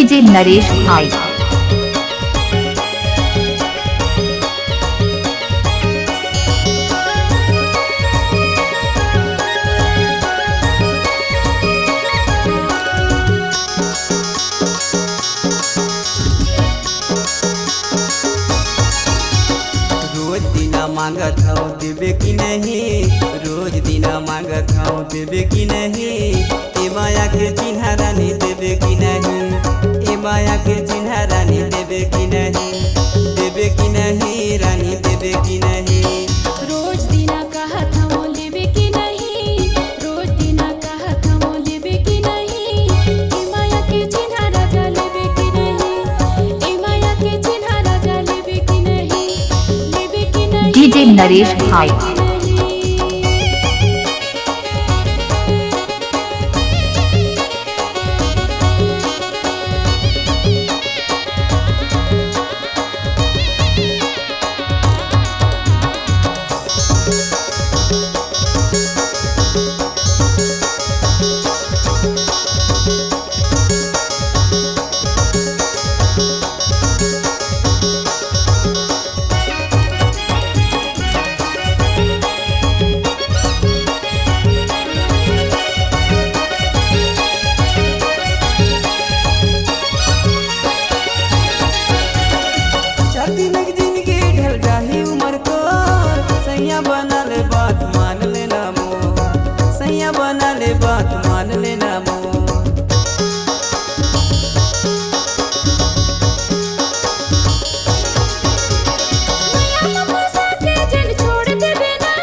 DJ Naresh भाई। रोज दिना मांगत हूँ देवे की नहीं, रोज दिना मांगत हूँ देवे की नहीं। ए माया के चिन्हा रानी देवे की नहीं, ए माया के चिन्हा रानी देवे की नहीं, देवे की नहीं रानी देवे की नहीं। रोज दिना कहत हूँ लेवे की नहीं, रोज दिना कहत हूँ लेवे की नहीं। ए माया के चिन्हा राजा लेवे की नहीं, ए माया के चिन्हा राजा लेवे की नहीं, लेवे की नहीं डीजे नरेश भाई। जिंदगी ढल जाही उम्र को सैया बना ले बात मान लेना मो, सैया बना ले बात मान लेना मो। मैया तपस्या के जन छोड़ देवे ना,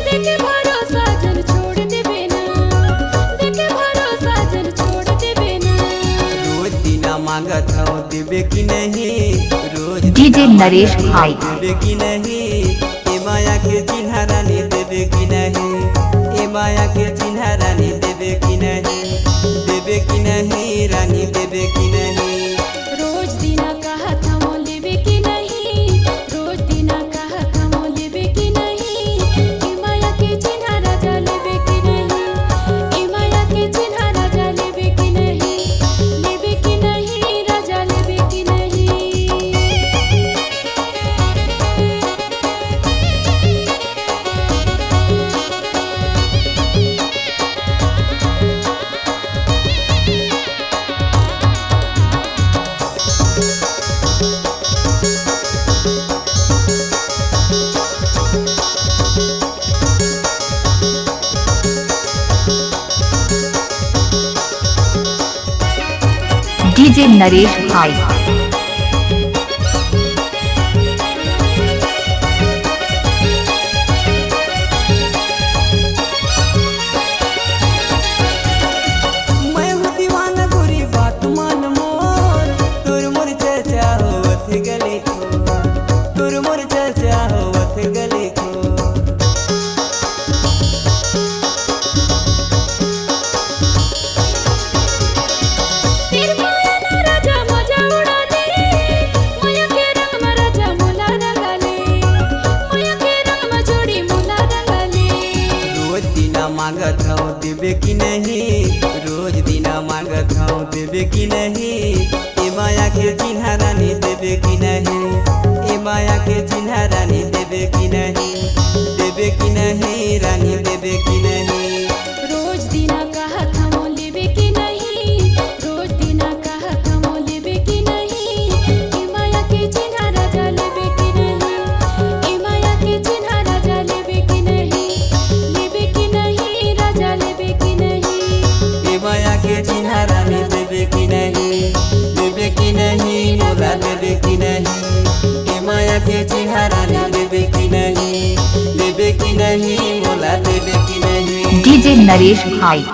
देखे भरोसा जन छोड़ देवे ना, देखे भरोसा जन छोड़ देवे ना। रोज दिना मांगत हूँ देवे की नहीं, रोज डीजे नरेश भाई। देवे की नहीं। ए माया के चिन्हा रानी देवे की नहीं, ए माया के चिन्हा रानी देवे की नहीं, देवे की नहीं रानी देवे की नहीं। रोज दिना कहत हूँ लेवे की नहीं, रोज दिना कहत हूँ लेवे की नहीं। ए माया के चिन्हा राजा लेवे की नहीं, ए माया के चिन्हा राजा लेवे की नहीं, लेवे की नहीं राजा लेवे की नहीं। डीजे नरेश भाई। मैं हूँ दीवाना गोरी बात मान मोर, तोर मोर चर्चा होवत गली को, तोर मोर चर्चा होवत गली को। तेरे माया ना राजा मजा उड़ा ले, माया के रंग में राजा मोला रंगा ले, माया के रंग में जोड़ी मोला रंगा ले। रोज दिना मांगत हूँ देवे की नहीं, रोज दिना मांगत हूँ देवे की नहीं। ए माया के चिन्हा रानी देवे की नहीं, ए माया के चिन्हा रानी देवे की नहीं, देवे की नहीं रानी देवे की नहीं। रोज दिना कहत हूँ लेवे की नहीं, रोज दिना कहत हूँ लेवे की नहीं। ए माया के चिन्हा राजा लेवे की नहीं, ए माया के चिन्हा राजा लेवे की नहीं, लेवे की नहीं राजा लेवे की नहीं। ए माया के चिन्हा रानी देवे की नहीं, देवे की नहीं मोला देवे की नहीं। ए माया के चिन्हा रानी देवे की नहीं, देवे की नहीं मोला देवे की नहीं। डीजे नरेश भाई।